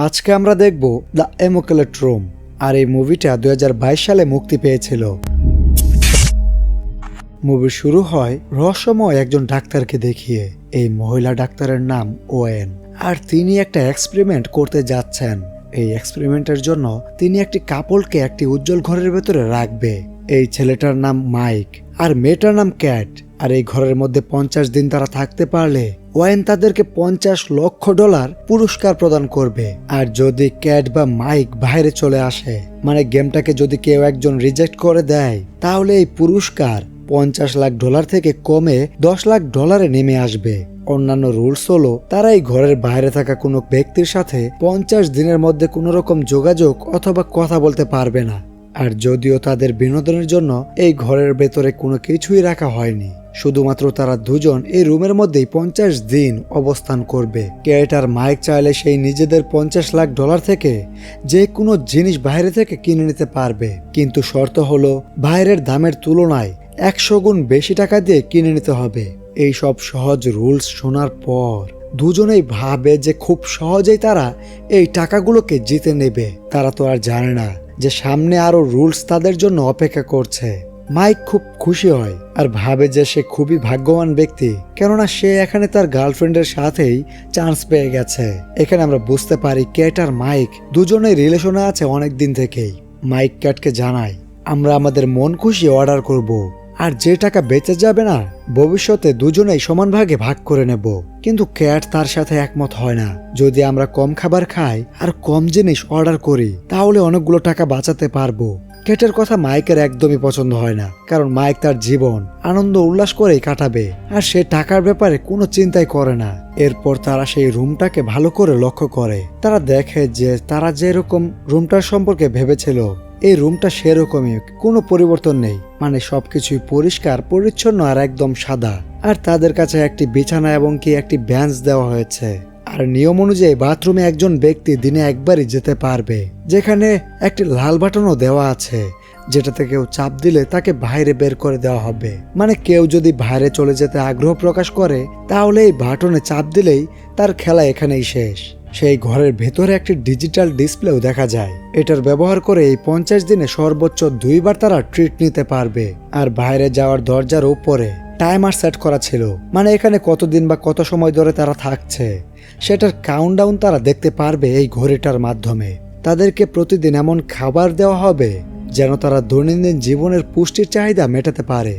আজকে আমরা দেখব দ্য ইমাকুলেট রুম। আর এই মুভিটা 2022 সালে মুক্তি পেয়েছিল। মুভি শুরু হয় রহস্যময় একজন ডাক্তারকে দেখিয়ে। এই মহিলা ডাক্তারের নাম ওয়েন, আর তিনি একটা এক্সপেরিমেন্ট করতে যাচ্ছেন। এই এক্সপেরিমেন্টের জন্য তিনি একটি কাপলকে একটি উজ্জ্বল ঘরের ভেতরে রাখবে। এই ছেলেটার নাম মাইক আর মেয়েটার নাম ক্যাট। আর এই ঘরের মধ্যে 50 দিন তারা থাকতে পারলে ওয়েন তাদেরকে $50 লক্ষ পুরস্কার প্রদান করবে। আর যদি ক্যাট বা মাইক বাইরে চলে আসে, মানে গেমটাকে যদি কেউ একজন রিজেক্ট করে দেয়, তাহলে এই পুরস্কার $50 লাখ থেকে কমে $10 লাখ নেমে আসবে। অন্যান্য রুলস হলো তারা এই ঘরের বাইরে থাকা কোনো ব্যক্তির সাথে 50 দিনের মধ্যে কোনো রকম যোগাযোগ অথবা কথা বলতে পারবে না। আর যদিও তাদের বিনোদনের জন্য এই ঘরের ভেতরে কোনো কিছুই রাখা হয়নি, শুধুমাত্র তারা দুজন এই রুমের মধ্যেই 50 দিন অবস্থান করবে। ক্যাট আর মাইক চাইলে সেই নিজেদের $50 লাখ থেকে যে কোনো জিনিস বাইরে থেকে কিনে নিতে পারবে, কিন্তু শর্ত হলো বাইরের দামের তুলনায় 100 গুণ বেশি টাকা দিয়ে কিনে নিতে হবে। এই সব সহজ রুলস শোনার পর দুজনেই ভাবে যে খুব সহজেই তারা এই টাকাগুলোকে জিতে নেবে। তারা তো আর জানে না যে সামনে আরো রুলস তাদের জন্য অপেক্ষা করছে। মাইক খুব খুশি হয় আর ভাবে যে সে খুবই ভাগ্যবান ব্যক্তি, কেননা সে এখানে তার গার্লফ্রেন্ডের সাথেই চান্স পেয়ে গেছে। এখানে আমরা বুঝতে পারি ক্যাট আর মাইক দুজনেই রিলেশনে আছে অনেক দিন থেকেই। মাইক ক্যাটকে জানায়, আমরা আমাদের মন খুশি অর্ডার করব, আর যে টাকা বেঁচে যাবে না ভবিষ্যতে দুজনেই সমান ভাগে ভাগ করে নেব। কিন্তু ক্যাট তার সাথে একমত হয় না। যদি আমরা কম খাবার খাই আর কম জিনিস অর্ডার করি, তাহলে অনেকগুলো টাকা বাঁচাতে পারবো। ক্যাটের কথা মাইকের একদমই পছন্দ হয় না, কারণ মাইক তার জীবন আনন্দ উল্লাস করেই কাটাবে, আর সে টাকার ব্যাপারে কোনো চিন্তাই করে না। এরপর তারা সেই রুমটাকে ভালো করে লক্ষ্য করে। তারা দেখে যে তারা যেরকম রুমটার সম্পর্কে ভেবেছিল, এই রুমটা সেরকমই, কোনো পরিবর্তন নেই। মানে সবকিছুই পরিষ্কার পরিচ্ছন্ন আর একদম সাদা। আর তাদের কাছে একটি বিছানা এবং কি একটি বেঞ্চ দেওয়া হয়েছে। আর নিয়ম অনুযায়ী বাথরুমে একজন ব্যক্তি দিনে একবারই যেতে পারবে, যেখানে একটি লাল বাটনও দেওয়া আছে, যেটাতে কেউ চাপ দিলে তাকে বাইরে বের করে দেওয়া হবে। মানে কেউ যদি বাইরে চলে যেতে আগ্রহ প্রকাশ করে, তাহলে এই বাটনে চাপ দিলেই তার খেলা এখানেই শেষ। সেই ঘরের ভেতরে একটি ডিজিটাল ডিসপ্লেও দেখা যায়। এটার ব্যবহার করে এই 50 দিনে সর্বোচ্চ 2 বার তারা ট্রিট নিতে পারবে। আর বাইরে যাওয়ার দরজার উপরে টাইমার সেট করা ছিল, মানে এখানে কতদিন বা কত সময় ধরে তারা থাকছে সেটার কাউন্টডাউন তারা দেখতে পারবে এই ঘড়িটার মাধ্যমে। তাদেরকে প্রতিদিন এমন খাবার দেওয়া হবে যেন তারা দৈনন্দিন জীবনের পুষ্টির চাহিদা মেটাতে পারে,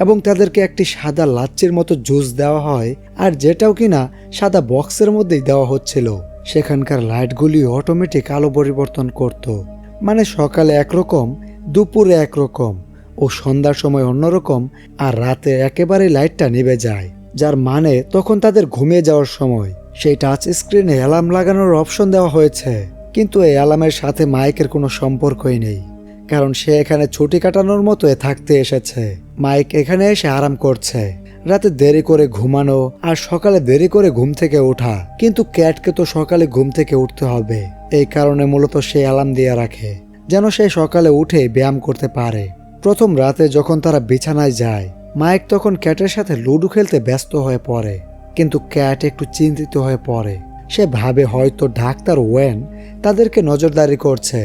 এবং তাদেরকে একটি সাদা লাচ্ছির মতো জুস দেওয়া হয়, আর যেটাও কিনা সাদা বক্সের মধ্যেই দেওয়া হচ্ছিল। সেখানকার লাইটগুলি অটোমেটিক আলো পরিবর্তন করত, মানে সকালে একরকম, দুপুরে একরকম, ও সন্ধ্যার সময় অন্যরকম, আর রাতে একেবারে লাইটটা নিভে যায়, যার মানে তখন তাদের ঘুমিয়ে যাওয়ার সময়। সেই টাচ স্ক্রিনে অ্যালার্ম লাগানোর অপশন দেওয়া হয়েছে, কিন্তু এই অ্যালার্মের সাথে মাইকের কোনো সম্পর্কই নেই, কারণ সে এখানে ছুটি কাটানোর মতো থাকতে এসেছে। মাইক এখানে এসে আরাম করছে, রাতে দেরি করে ঘুমানো আর সকালে দেরি করে ঘুম থেকে ওঠা। কিন্তু ক্যাটকে তো সকালে ঘুম থেকে উঠতে হবে, এই কারণে মূলত সে অ্যালার্ম দিয়ে রাখে যেন সে সকালে উঠে ব্যায়াম করতে পারে। প্রথম রাতে যখন তারা বিছানায় যায়, মাইক তখন ক্যাটের সাথে লুডো খেলতে ব্যস্ত হয়ে পড়ে, কিন্তু ক্যাট একটু চিন্তিত হয়ে পড়ে। সে ভাবে হয়তো ডাক্তার ওয়েন তাদেরকে নজরদারি করছে।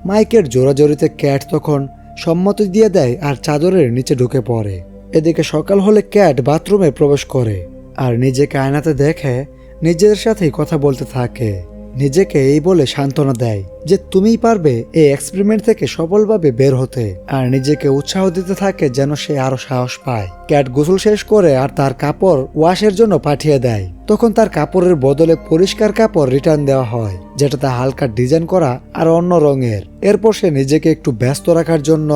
মাইকের জোরাজোরিতে ক্যাট তখন সম্মতি দিয়ে দেয় আর চাদরের নিচে ঢুকে পড়ে। এদিকে সকাল হলে ক্যাট বাথরুমে প্রবেশ করে আর নিজেকে আয়নাতে দেখে নিজেদের সাথেই কথা বলতে থাকে। নিজেকে এই বলে সান্ত্বনা দেয় যে তুমিই পারবে এই এক্সপেরিমেন্ট থেকে সফলভাবে বের হতে, আর নিজেকে উৎসাহ দিতে থাকে যেন সে আরো সাহস পায়। ক্যাট গোসল শেষ করে আর তার কাপড় ওয়াশের জন্য পাঠিয়ে দেয়। তখন তার কাপড়ের বদলে পরিষ্কার কাপড় রিটার্ন দেওয়া হয়, যেটাতে হালকা ডিজাইন করা আর অন্য রঙের। এরপর সে নিজেকে একটু ব্যস্ত রাখার জন্য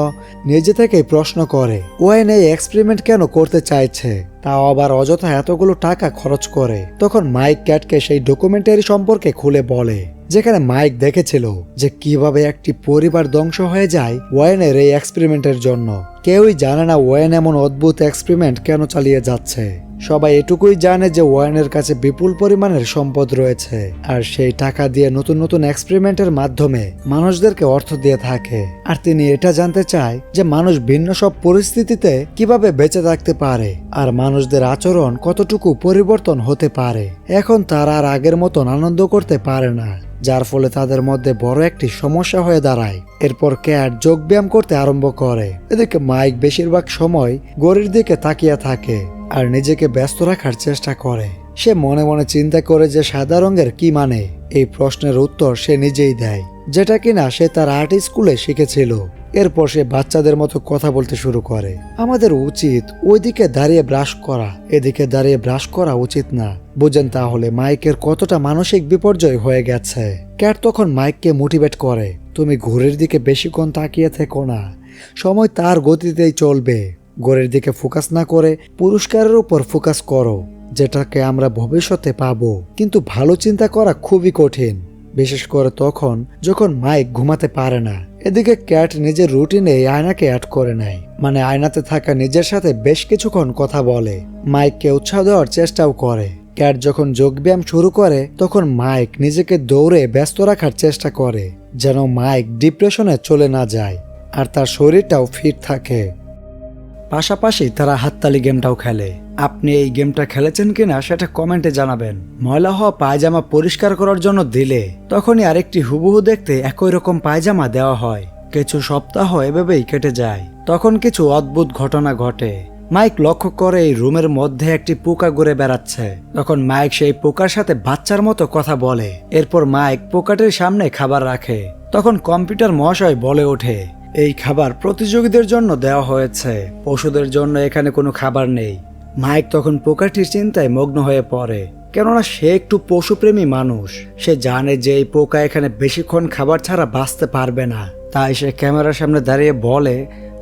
নিজে থেকেই প্রশ্ন করে ওয়েন এই এক্সপেরিমেন্ট কেন করতে চাইছে, তাও আবার অযথা এতগুলো টাকা খরচ করে। তখন মাইক ক্যাটকে সেই ডকুমেন্টারি সম্পর্কে খুলে বলে, যেখানে মাইক দেখেছিল যে কিভাবে একটি পরিবার ধ্বংস হয়ে যায় ওয়েনের এই এক্সপেরিমেন্টের জন্য। কেউই জানে না ওয়েন এমন অদ্ভুত এক্সপেরিমেন্ট কেন চালিয়ে যাচ্ছে। সবাই এটুকুই জানে যে ওয়েনের কাছে বিপুল পরিমাণের সম্পদ রয়েছে, আর সেই টাকা দিয়ে নতুন নতুন এক্সপেরিমেন্টের মাধ্যমে মানুষদেরকে অর্থ দিয়ে থাকে। আর তিনি এটা জানতে চায় যে মানুষ ভিন্ন সব পরিস্থিতিতে কিভাবে বেঁচে থাকতে পারে, আর মানুষদের আচরণ কতটুকু পরিবর্তন হতে পারে। এখন তারা আর আগের মতন আনন্দ করতে পারে না। যার ফলে তাদের মধ্যে বড় একটি সমস্যা হয়ে দাঁড়ায়। এরপর ক্যাট যোগব্যায়াম করতে আরম্ভ করে। এদিকে মাইক বেশিরভাগ সময় ঘড়ির দিকে তাকিয়ে থাকে আর নিজেকে ব্যস্ত রাখার চেষ্টা করে। সে মনে মনে চিন্তা করে যে সাদা রঙের কি মানে। এই প্রশ্নের উত্তর সে নিজেই দেয়, যেটা কিনা সে তার আর্ট স্কুলে শিখেছিল। এরপর সে বাচ্চাদের মতো কথা বলতে শুরু করে। আমাদের উচিত ওইদিকে দাঁড়িয়ে ব্রাশ করা, এদিকে দাঁড়িয়ে ব্রাশ করা উচিত না। বুঝেন তাহলে মাইকের কতটা মানসিক বিপর্যয় হয়ে গেছে। ক্যাট তখন মাইককে মোটিভেট করে, তুমি ঘড়ির দিকে বেশিক্ষণ তাকিয়ে থেকো না, সময় তার গতিতেই চলবে। ঘড়ির দিকে ফোকাস না করে পুরস্কারের উপর ফোকাস করো, যেটাকে আমরা ভবিষ্যতে পাবো। কিন্তু ভালো চিন্তা করা খুবই কঠিন, বিশেষ করে তখন যখন মাইক ঘুমাতে পারে না। এদিকে ক্যাট নিজের রুটিনে এই আয়নাকে অ্যাড করে নেয়, মানে আয়নাতে থাকা নিজের সাথে বেশ কিছুক্ষণ কথা বলে, মাইককে উৎসাহ দেওয়ার চেষ্টাও করে। ক্যাট যখন যোগব্যায়াম শুরু করে তখন মাইক নিজেকে দৌড়ে ব্যস্ত রাখার চেষ্টা করে, যেন মাইক ডিপ্রেশনে চলে না যায় আর তার শরীরটাও ফিট থাকে। পাশাপাশি তারা হাততালি গেমটাও খেলে। আপনি এই গেমটা খেলেছেন কিনা সেটা কমেন্টে জানাবেন। ময়লা হওয়া পায়জামা পরিষ্কার করার জন্য দিলে তখনই আরেকটি হুবহু দেখতে একই রকম পায়জামা দেওয়া হয়। কিছু সপ্তাহ এভাবেই কেটে যায়। তখন কিছু অদ্ভুত ঘটনা ঘটে। মাইক লক্ষ্য করে এই রুমের মধ্যে একটি পোকা ঘুরে বেড়াচ্ছে। তখন মাইক সেই পোকার সাথে বাচ্চার মতো কথা বলে। এরপর মাইক পোকাটির সামনে খাবার রাখে। তখন কম্পিউটার মহাশয় বলে ওঠে, এই খাবার প্রতিযোগীদের জন্য দেওয়া হয়েছে, পশুদের জন্য এখানে কোনো খাবার নেই। মাইক তখন পোকাটির চিন্তায় মগ্ন হয়ে পড়ে, কেননা সে একটু পশুপ্রেমী মানুষ। সে জানে যে এই পোকা এখানে বেশিক্ষণ খাবার ছাড়া বাঁচতে পারবে না। তাই সে ক্যামেরার সামনে দাঁড়িয়ে বলে,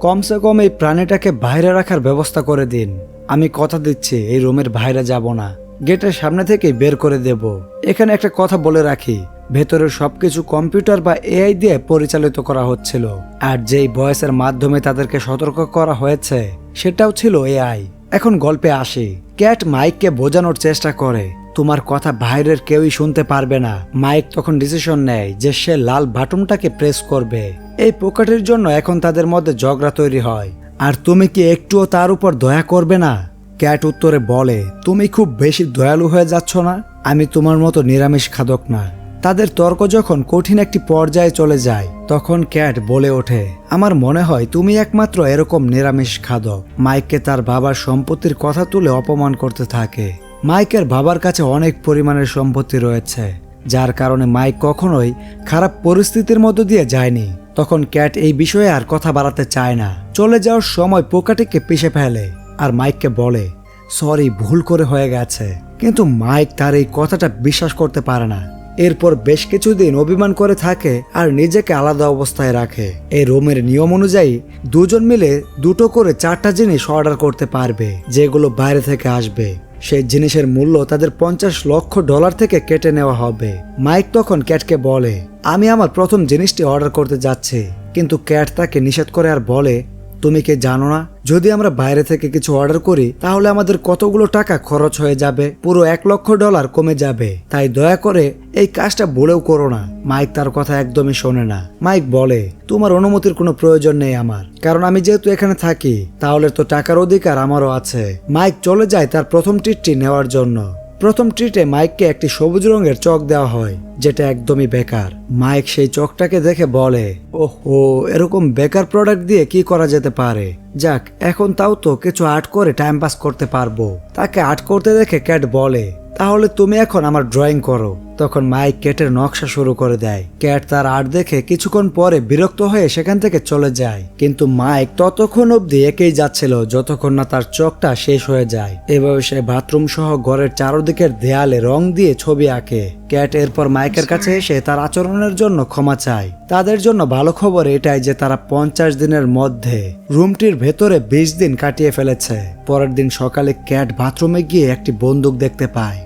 কমসে কম এই প্রাণীটাকে বাইরে রাখার ব্যবস্থা করে দিন। আমি কথা দিচ্ছি এই রুমের বাইরে যাব না, গেটের সামনে থেকেই বের করে দেব। এখানে একটা কথা বলে রাখি, ভেতরের সবকিছু কম্পিউটার বা এআই দিয়ে পরিচালিত করা হচ্ছিল, আর যেই ভয়েসের মাধ্যমে তাদেরকে সতর্ক করা হয়েছে সেটাও ছিল এআই। এখন গল্পে আসি। ক্যাট মাইককে বোঝানোর চেষ্টা করে, তোমার কথা বাইরের কেউই শুনতে পারবে না। মাইক তখন ডিসিশন নেয় যে সে লাল বাটনটাকে প্রেস করবে। এই পোকাটির জন্য এখন তাদের মধ্যে ঝগড়া তৈরি হয়। আর তুমি কি একটুও তার উপর দয়া করবে না? ক্যাট উত্তরে বলে, তুমি খুব বেশি দয়ালু হয়ে যাচ্ছ না? আমি তোমার মতো নিরামিষ খাদক না। তাদের তর্ক যখন কঠিন একটি পর্যায়ে চলে যায় তখন ক্যাট বলে ওঠে, আমার মনে হয় তুমি একমাত্র এরকম নিরামিষ খাদক। মাইককে তার বাবার সম্পত্তির কথা তুলে অপমান করতে থাকে। মাইকের বাবার কাছে অনেক পরিমাণের সম্পত্তি রয়েছে, যার কারণে মাইক কখনোই খারাপ পরিস্থিতির মধ্য দিয়ে যায়নি। তখন ক্যাট এই বিষয়ে আর কথা বাড়াতে চায় না। চলে যাওয়ার সময় পোকাটিকে পিষে ফেলে আর মাইককে বলে, সরি, ভুল করে হয়ে গেছে। কিন্তু মাইক তার এই কথাটা বিশ্বাস করতে পারে না। এরপর বেশ কিছুদিন অভিমান করে থাকে আর নিজেকে আলাদা অবস্থায় রাখে। এই রুমের নিয়ম অনুযায়ী দুজন মিলে দুটো করে 4টা জিনিস অর্ডার করতে পারবে, যেগুলো বাইরে থেকে আসবে। সেই জিনিসের মূল্য তাদের $50 লক্ষ থেকে কেটে নেওয়া হবে। মাইক তখন ক্যাটকে বলে, আমি আমার প্রথম জিনিসটি অর্ডার করতে যাচ্ছি। কিন্তু ক্যাট তাকে নিষেধ করে আর বলে, তুমি কি জানো না, যদি আমরা বাইরে থেকে কিছু অর্ডার করি তাহলে আমাদের কতগুলো টাকা খরচ হয়ে যাবে, পুরো $1 লক্ষ কমে যাবে। তাই দয়া করে এই কাজটা ভুলেও করো না। মাইক তার কথা একদমই শোনে না। মাইক বলে, তোমার অনুমতির কোনো প্রয়োজন নেই আমার, কারণ আমি যেহেতু এখানে থাকি তাহলে তো টাকার অধিকার আমারও আছে। মাইক চলে যায় তার প্রথম ট্রিটটি নেওয়ার জন্য। প্রথম ট্রিটে মাইককে একটি সবুজ রঙের চক দেওয়া হয়, যেটা একদমই বেকার। মাইক সেই চকটাকে দেখে বলে, ওহো, এরকম বেকার প্রোডাক্ট দিয়ে কি করা যেতে পারে। যাক, এখন তাও তো কিছু আর্ট করে টাইম পাস করতে পারবো। তাকে আর্ট করতে দেখে ক্যাট বলে, তাহলে তুমি এখন আমার ড্রয়িং করো। তখন মাইক ক্যাটের নকশা শুরু করে দেয়। ক্যাট তার আর্ট দেখে কিছুক্ষণ পরে বিরক্ত হয়ে সেখান থেকে চলে যায়। কিন্তু মাইক ততক্ষণ অবধি একেই যাচ্ছিল যতক্ষণ না তার চকটা শেষ হয়ে যায়। এভাবে সে বাথরুম সহ ঘরের চারদিকের দেয়ালে রং দিয়ে ছবি আঁকে। ক্যাট এরপর মাইকের কাছে এসে তার আচরণের জন্য ক্ষমা চায়। তাদের জন্য ভালো খবর এটাই যে তারা 50 দিনের মধ্যে রুমটির ভেতরে 20 দিন কাটিয়ে ফেলেছে। পরের দিন সকালে ক্যাট বাথরুমে গিয়ে একটি বন্দুক দেখতে পায়।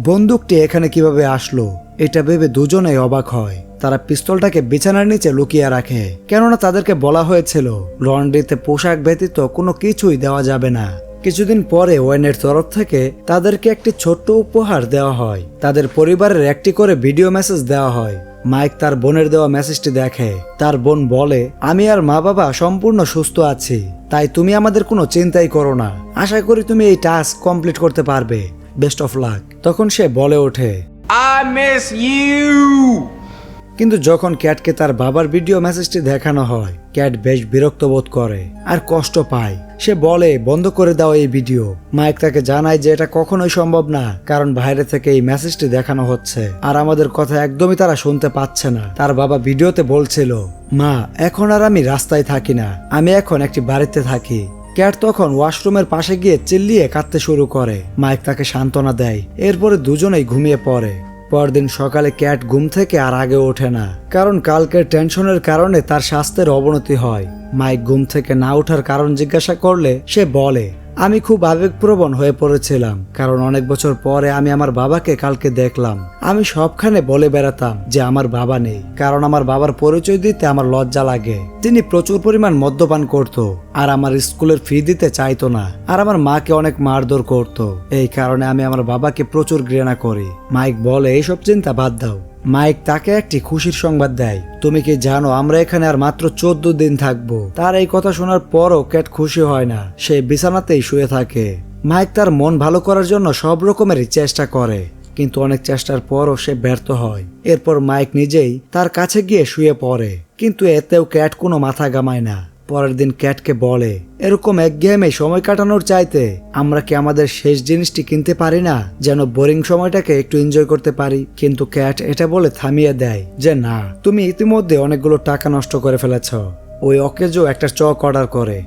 বন্দুকটি এখানে কিভাবে আসলো এটা ভেবে দুজনেই অবাক হয়। তারা পিস্তলটাকে বিছানার নিচে লুকিয়ে রাখে, কেননা তাদেরকে বলা হয়েছিল লন্ড্রিতে পোশাক ব্যতীত কোনো কিছুই দেওয়া যাবে না। কিছুদিন পরে ওয়েনের তরফ থেকে তাদেরকে একটি ছোট্ট উপহার দেওয়া হয়। তাদের পরিবারের একটি করে ভিডিও মেসেজ দেওয়া হয়। মাইক তার বোনের দেওয়া মেসেজটি দেখে। তার বোন বলে, আমি আর মা বাবা সম্পূর্ণ সুস্থ আছি, তাই তুমি আমাদের কোনো চিন্তাই করো না। আশা করি তুমি এই টাস্ক কমপ্লিট করতে পারবে। Best of luck. তখন সে বলে ওঠে, I miss you. কিন্তু যখন ক্যাটকে তার বাবার ভিডিও মেসেজটি দেখানো হয়, ক্যাট বেশ বিরক্ত বোধ করে আর কষ্ট পায়। সে বলে বন্ধ করে দাও এই ভিডিও। মাইক তাকে জানায় যে এটা কখনোই সম্ভব না, কারণ বাইরে থেকে এই মেসেজটি দেখানো হচ্ছে আর আমাদের কথা একদমই তারা শুনতে পাচ্ছে না। তার বাবা ভিডিওতে বলছিল, মা এখন আর আমি রাস্তায় থাকি না, আমি এখন একটি বাড়িতে থাকি। ক্যাট তখন ওয়াশরুমের পাশে গিয়ে চিল্লিয়ে কাঁদতে শুরু করে। মাইক তাকে সান্ত্বনা দেয়। এরপরে দুজনেই ঘুমিয়ে পড়ে। পরদিন সকালে ক্যাট ঘুম থেকে আর আগে ওঠে না, কারণ কালকের টেনশনের কারণে তার স্বাস্থ্যের অবনতি হয়। মাইক ঘুম থেকে না ওঠার কারণ জিজ্ঞাসা করলে সে বলে, আমি খুব আবেগপ্রবণ হয়ে পড়েছিলাম, কারণ অনেক বছর পরে আমি আমার বাবাকে কালকে দেখলাম। আমি সবখানে বলে বেড়াতাম যে আমার বাবা নেই, কারণ আমার বাবার পরিচয় দিতে আমার লজ্জা লাগে। তিনি প্রচুর পরিমাণ মদ্যপান করত আর আমার স্কুলের ফি দিতে চাইতো না, আর আমার মাকে অনেক মারধর করত। এই কারণে আমি আমার বাবাকে প্রচুর ঘৃণা করি। মাইক বলে, এইসব চিন্তা বাদ দাও। মাইক তাকে একটি খুশির সংবাদ দেয়, তুমি কি জানো আমরা এখানে আর মাত্র 14 দিন থাকবো। তার এই কথা শোনার পরও ক্যাট খুশি হয় না, সে বিছানাতেই শুয়ে থাকে। মাইক তার মন ভালো করার জন্য সব রকমেরই চেষ্টা করে, কিন্তু অনেক চেষ্টার পরও সে ব্যর্থ হয়। এরপর মাইক নিজেই তার কাছে গিয়ে শুয়ে পড়ে, কিন্তু এতেও ক্যাট কোনো মাথা ঘামায় না। পরের দিন ক্যাটকে বলে, এরকম একঘেয়েমে সময় কাটানোর চাইতে আমরা কি আমাদের শেষ জিনিসটি কিনতে পারি না, যেন বোরিং সময়টাকে একটু এনজয় করতে পারি। কিন্তু ক্যাট এটা বলে থামিয়ে দেয় যে না, তুমি ইতিমধ্যে অনেকগুলো টাকা নষ্ট করে ফেলেছ। ওই অকেজো একটা চক অর্ডার করে,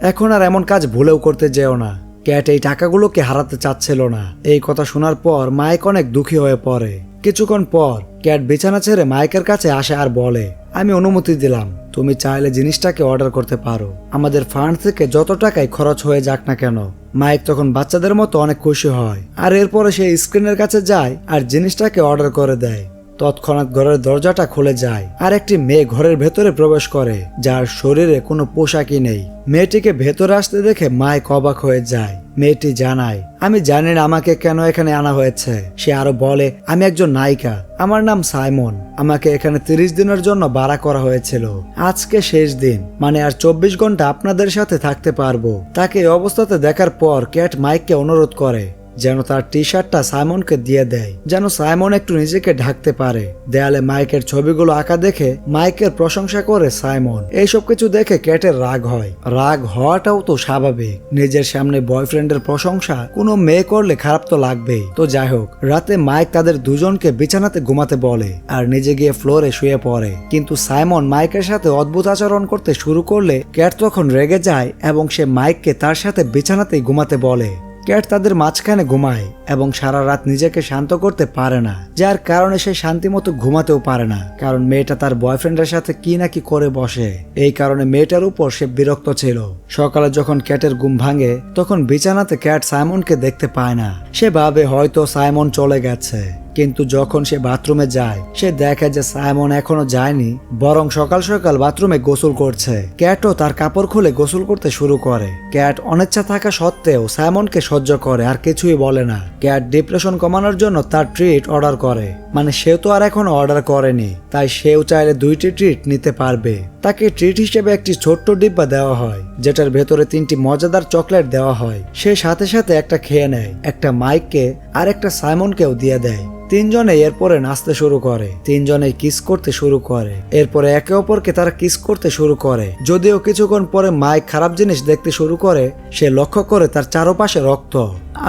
এখন আর এমন কাজ ভুলেও করতে যেও না। ক্যাট এই টাকাগুলোকে হারাতে চাচ্ছিল না। এই কথা শোনার পর মাইক অনেক দুঃখী হয়ে পড়ে। কিছুক্ষণ পর ক্যাট বিছানা ছেড়ে মাইকের কাছে আসে আর বলে, আমি অনুমতি দিলাম, তুমি চাইলে জিনিসটাকে অর্ডার করতে পারো, আমাদের ফান্ড থেকে যত টাকাই খরচ হয়ে যাক না কেন। মাইক তখন বাচ্চাদের মতো অনেক খুশি হয়, আর এরপরে সে স্ক্রিনের কাছে যায় আর জিনিসটাকে অর্ডার করে দেয়। তৎক্ষণাৎ ঘরের দরজাটা খুলে যায় আর একটি মেয়ে ঘরের ভেতরে প্রবেশ করে, যার শরীরে কোনো পোশাকই নেই। মেয়েটিকে ভেতরে আসতে দেখে মাইক অবাক হয়ে যায়। মেয়েটি জানায়, আমি জানি না আমাকে কেন এখানে আনা হয়েছে। সে আরো বলে, আমি একজন নায়িকা, আমার নাম সাইমন, আমাকে এখানে 30 দিনের জন্য ভাড়া করা হয়েছিল। আজকে শেষ দিন, মানে আর 24 ঘন্টা আপনাদের সাথে থাকতে পারবো। তাকে এই অবস্থাতে দেখার পর ক্যাট মাইককে অনুরোধ করে যেন তার টি শার্টটা সাইমনকে দিয়ে দেয়, যেন সাইমন একটু নিজেকে ঢাকতে পারে। দেয়ালে মাইকের ছবিগুলো আঁকা দেখে মাইকের প্রশংসা করে সাইমন। এইসব কিছু দেখে ক্যাটের রাগ হয়। রাগ হওয়াটাও তো স্বাভাবিক, নিজের সামনে বয়ফ্রেন্ডের প্রশংসা কোনো মেয়ে করলে খারাপ তো লাগবেই। তো যাই হোক, রাতে মাইক তাদের দুজনকে বিছানাতে ঘুমাতে বলে আর নিজে গিয়ে ফ্লোরে শুয়ে পড়ে। কিন্তু সাইমন মাইকের সাথে অদ্ভুত আচরণ করতে শুরু করলে ক্যাট তখন রেগে যায় এবং সে মাইককে তার সাথে বিছানাতেই ঘুমাতে বলে। ক্যাট তাদের মাঝখানে ঘুমায় এবং সারা রাত নিজেকে শান্ত করতে পারে না, যার কারণে সে শান্তিমতো ঘুমাতেও পারে না, কারণ মেয়েটা তার বয়ফ্রেন্ডের সাথে কি না কি করে বসে। এই কারণে মেয়েটার উপর সে বিরক্ত ছিল। সকালে যখন ক্যাটের ঘুম ভাঙে তখন বিছানাতে ক্যাট সাইমনকে দেখতে পায় না। সে ভাবে হয়তো সাইমন চলে গেছে, কিন্তু যখন সে বাথরুমে যায় সে দেখে যে সাইমন এখনো যায়নি, বরং সকাল সকাল বাথরুমে গোসল করছে। ক্যাটও তার কাপড় খুলে গোসল করতে শুরু করে। ক্যাট অনিচ্ছা থাকা সত্ত্বেও সাইমনকে সহ্য করে আর কিছুই বলে না। ক্যাট ডিপ্রেশন কমানোর জন্য তার ট্রিট অর্ডার করে, মানে সেও তো আর এখনো অর্ডার করেনি, তাই সেও চাইলে 2টি ট্রিট নিতে পারবে। তাকে ট্রিট হিসেবে একটি ছোট্ট ডিব্বা দেওয়া হয়, যেটার ভেতরে 3টি মজাদার চকলেট দেওয়া হয়। সে সাথে সাথে একটা খেয়ে নেয়, একটা মাইককে আর একটা সাইমনকেও দিয়ে দেয়। তিনজনে এরপরে নাচতে শুরু করে, তিনজনে কিস করতে শুরু করে। এরপরে একে অপরকে তারা কিস করতে শুরু করে। যদিও কিছুক্ষণ পরে মাইক খারাপ জিনিস দেখতে শুরু করে। সে লক্ষ্য করে তার চারপাশে রক্ত,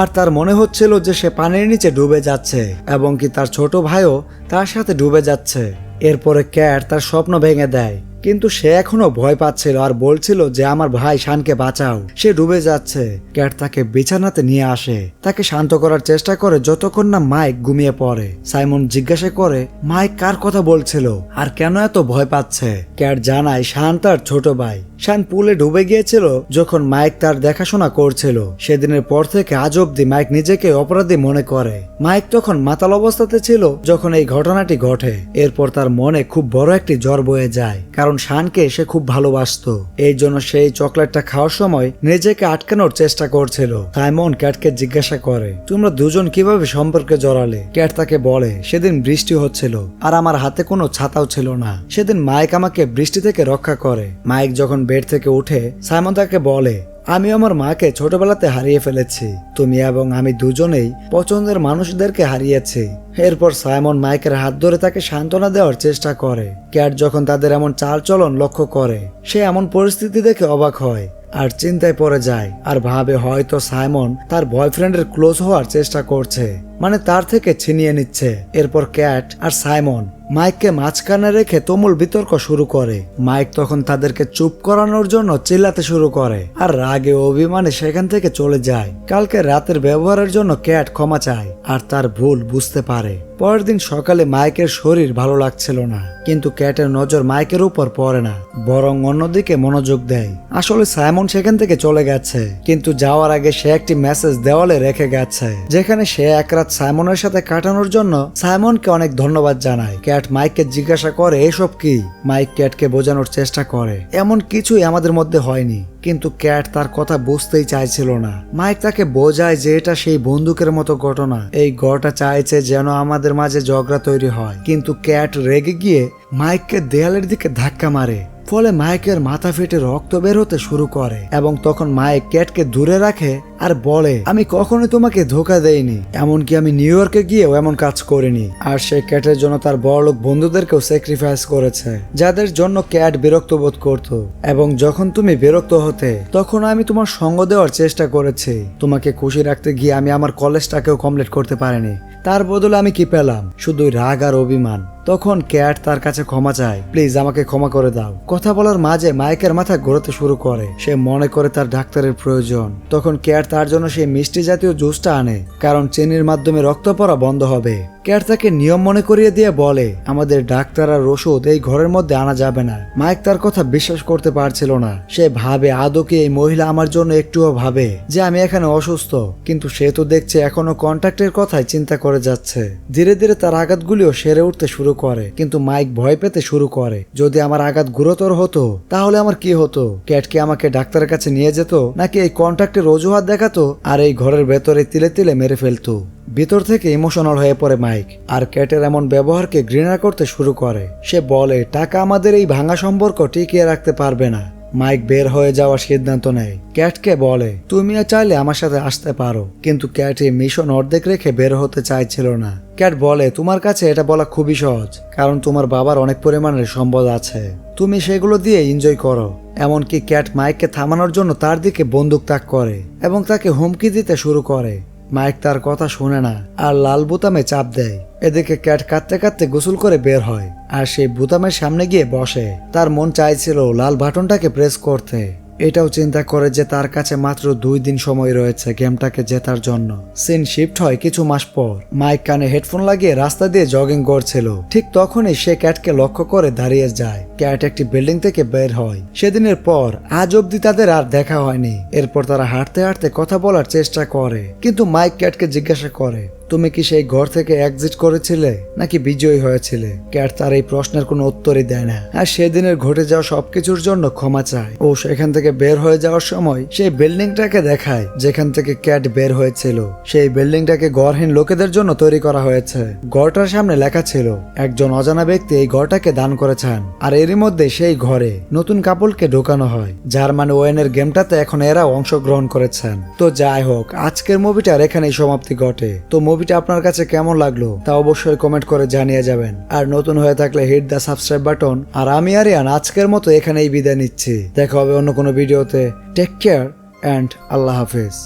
আর তার মনে হচ্ছিল যে সে পানির নিচে ডুবে যাচ্ছে এবং কি তার ছোট ভাইও তার সাথে ডুবে যাচ্ছে। এরপরে ক্যাট তার স্বপ্ন ভেঙে দেয়, কিন্তু সে এখনো ভয় পাচ্ছিল আর বলছিল যে আমার ভাই শানকে বাঁচাও, সে ডুবে যাচ্ছে। ক্যাট তাকে বিছানাতে নিয়ে আসে, তাকে শান্ত করার চেষ্টা করে যতক্ষণ না মাইক ঘুমিয়ে পড়ে। সাইমন জিজ্ঞাসা করে মাইক কার কথা বলছিল আর কেন এত ভয় পাচ্ছে। ক্যাট জানায় শান তার ছোট ভাই। শান পুলে ডুবে গিয়েছিল যখন মাইক তার দেখাশোনা করছিল। সেদিনের পর থেকে আজ অব্দি মাইক নিজেকে অপরাধী মনে করে। মাইক তখন মাতাল অবস্থাতে ছিল যখন এই ঘটনাটি ঘটে। এরপর তার মনে খুব বড় একটি জ্বর বয়ে যায়, কারণ শানকে সে খুব ভালোবাসতো। এই জন্য সেই চকলেটটা খাওয়ার সময় নিজেকে আটকানোর চেষ্টা করছিল। সাইমন ক্যাটকে জিজ্ঞাসা করে তোমরা দুজন কিভাবে সম্পর্কে জড়ালে। ক্যাট তাকে বলে সেদিন বৃষ্টি হচ্ছিল আর আমার হাতে কোনো ছাতাও ছিল না। সেদিন মাইক আমাকে বৃষ্টি থেকে রক্ষা করে। মাইক যখন বেড থেকে উঠে সাইমন তাকে বলে আমি আমার মাকে ছোটবেলাতে হারিয়ে ফেলেছি, তুমি এবং আমি দুজনেই পছন্দের মানুষদেরকে হারিয়েছি। এরপর সাইমন মাইকের হাত ধরে তাকে সান্ত্বনা দেওয়ার চেষ্টা করে। ক্যাট যখন তাদের এমন চালচলন লক্ষ্য করে, সে এমন পরিস্থিতি দেখে অবাক হয় আর চিন্তায় পড়ে যায় আর ভাবে হয়তো সাইমন তার বয়ফ্রেন্ডের ক্লোজ হওয়ার চেষ্টা করছে, মানে তার থেকে ছিনিয়ে নিচ্ছে। এরপর ক্যাট আর সাইমন মাইককে মাঝখানে রেখে তুমুল বিতর্ক শুরু করে। মাইক তখন তাদেরকে চুপ করানোর জন্য চিল্লাতে শুরু করে আর রাগে অভিমানে সেখান থেকে চলে যায়। কালকে রাতের ব্যবহারের জন্য ক্যাট ক্ষমা চায় আর তার ভুল বুঝতে পারে। পরের দিন সকালে মাইকের শরীর ভালো লাগছিল না, কিন্তু ক্যাটের নজর মাইকের উপর পড়ে না, বরং অন্যদিকে মনোযোগ দেয়। আসলে সাইমন সেখান থেকে চলে গেছে, কিন্তু যাওয়ার আগে সে একটি মেসেজ দেওয়ালে রেখে গেছে, যেখানে সে এক রাত সাইমনের সাথে কাটানোর জন্য সাইমনকে অনেক ধন্যবাদ জানায়। ক্যাট মাইককে জিজ্ঞাসা করে এসব কি। মাইক ক্যাটকে বোঝানোর চেষ্টা করে এমন কিছুই আমাদের মধ্যে হয়নি, কিন্তু ক্যাট তার কথা বুঝতেই চাইছিল না। মাইক তাকে বোঝায় যে এটা সেই বন্দুকের মতো ঘটনা, এই গড়টা চাইছে যেন আমাদের মাঝে ঝগড়া তৈরি হয়। কিন্তু ক্যাট রেগে গিয়ে মাইককে দেয়ালের দিকে ধাক্কা মারে, ফলে মাইকের মাথা ফেটে রক্ত বের হতে শুরু করে। এবং তখন মাইক ক্যাটকে দূরে রাখে আর বলে, আমি কখনোই তোমাকে ধোকা দেইনি, এমনকি আমি নিউ ইয়র্কে গিয়েও এমন কাজ করিনি। আর সে ক্যাটের জন্য তার বড়লোক বন্ধুদেরকেও স্যাক্রিফাইস করেছে, যাদের জন্য ক্যাট বিরক্ত বোধ করত। এবং যখন তুমি বিরক্ত হতে, তখন আমি তোমার সঙ্গ দেওয়ার চেষ্টা করেছি। তোমাকে খুশি রাখতে গিয়ে আমি আমার কলেজটাকেও কমপ্লিট করতে পারিনি। তার বদলে আমি কি পেলাম? শুধুই রাগ আর অভিমান। তখন ক্যাট তার কাছে ক্ষমা চায়, প্লিজ আমাকে ক্ষমা করে দাও। কথা বলার মাঝে মাইকের মাথা ঘোরাতে শুরু করে, সে মনে করে তার ডাক্তারের প্রয়োজন। তখন ক্যাট তার জন্য সেই মিষ্টি জাতীয় জুসটা আনে, কারণ চিনির মাধ্যমে রক্ত পড়া বন্ধ হবে। ক্যাট তাকে নিয়ম মনে করিয়ে দিয়ে বলে, আমাদের ডাক্তার আর ওষুধ এই ঘরের মধ্যে আনা যাবে না। মাইক তার কথা বিশ্বাস করতে পারছিল না। সে ভাবে আদৌ কি এই মহিলা আমার জন্য একটুও ভাবে যে আমি এখানে অসুস্থ? কিন্তু সে তো দেখছে এখনো কন্ট্যাক্টের কথাই চিন্তা করে যাচ্ছে। ধীরে ধীরে তার আঘাতগুলিও সেরে উঠতে শুরু করে, কিন্তু মাইক ভয় পেতে শুরু করে, যদি আমার আঘাত গুরুতর হতো তাহলে আমার কি হতো? ক্যাট কি আমাকে ডাক্তারের কাছে নিয়ে যেত, নাকি এই কন্ট্যাক্টের অজুহাত দেখাতো আর এই ঘরের ভেতরে তিলে তিলে মেরে ফেলতো? ভিতর থেকে ইমোশনাল হয়ে পড়ে মাইক, আর ক্যাটের এমন ব্যবহারকে ঘৃণা করতে শুরু করে। সে বলে, টাকা আমাদের এই ভাঙা সম্পর্ক টিকিয়ে রাখতে পারবে না। মাইক বের হয়ে যাওয়ার সিদ্ধান্ত নেয়। ক্যাটকে বলে, তুমি চাইলে আমার সাথে আসতে পারো, কিন্তু ক্যাট এই মিশন অর্ধেক রেখে বের হতে চাইছিল না। ক্যাট বলে, তোমার কাছে এটা বলা খুবই সহজ, কারণ তোমার বাবার অনেক পরিমাণের সম্পদ আছে, তুমি সেগুলো দিয়ে এনজয় করো। এমনকি ক্যাট মাইককে থামানোর জন্য তার দিকে বন্দুক তাক করে এবং তাকে হুমকি দিতে শুরু করে। মাইক তার কথা শুনে না আর লাল বোতামে চাপ দেয়। এদিকে ক্যাট কাঁদতে কাঁদতে গোসল করে বের হয় আর সেই বোতামের সামনে গিয়ে বসে। তার মন চাইছিল লাল বাটনটাকে প্রেস করতে। এটাও চিন্তা করে যে তার কাছে মাত্র 2 দিন সময় রয়েছে গেমটাকে জেতার জন্য। সিন শিফট হয় কিছু মাস পর। মাইক কানে হেডফোন লাগিয়ে রাস্তা দিয়ে জগিং করছিল। ঠিক তখনই সে ক্যাটকে লক্ষ্য করে দাঁড়িয়ে যায়। ক্যাট একটি বিল্ডিং থেকে বের হয়। সেদিনের পর আজ অব্দি তাদের আর দেখা হয়নি। এরপর তারা হাঁটতে হাঁটতে কথা বলার চেষ্টা করে, কিন্তু মাইক ক্যাটকে জিজ্ঞাসা করে, তুমি কি সেই ঘর থেকে এক্সিট করেছিলে নাকি বিজয়ী হয়েছিলে? ক্যাট তার এই প্রশ্নের কোনো উত্তরই দেয় না আর সেদিনের ঘটে যাওয়া সবকিছুর জন্য ক্ষমা চায়। ও সেখান থেকে বের হয়ে যাওয়ার সময় সেই বিল্ডিংটাকে দেখায় যেখান থেকে ক্যাট বের হয়েছিল। সেই বিল্ডিংটাকে ঘরহীন লোকেদের জন্য তৈরি করা হয়েছে। ঘরটার সামনে লেখা ছিল, একজন অজানা ব্যক্তি এই ঘরটাকে দান করেছেন, আর এরই মধ্যে সেই ঘরে নতুন কাপলকে ঢোকানো হয়, যার মানে ওয়েনের গেমটাতে এখন এরাও অংশগ্রহণ করেছেন। তো যাই হোক, আজকের মুভিটার এখানেই সমাপ্তি ঘটে। তো মুভিটা আপনার কাছে কেমন লাগলো তা অবশ্যই কমেন্ট করে জানিয়ে যাবেন। আর নতুন হয়ে থাকলে হিট দ্য সাবস্ক্রাইব বাটন। আর আমি আরিয়ান আজকের মতো এখানেই বিদায় নিচ্ছি। দেখা হবে অন্য কোনো ভিডিওতে। টেক কেয়ার অ্যান্ড আল্লাহ হাফেজ।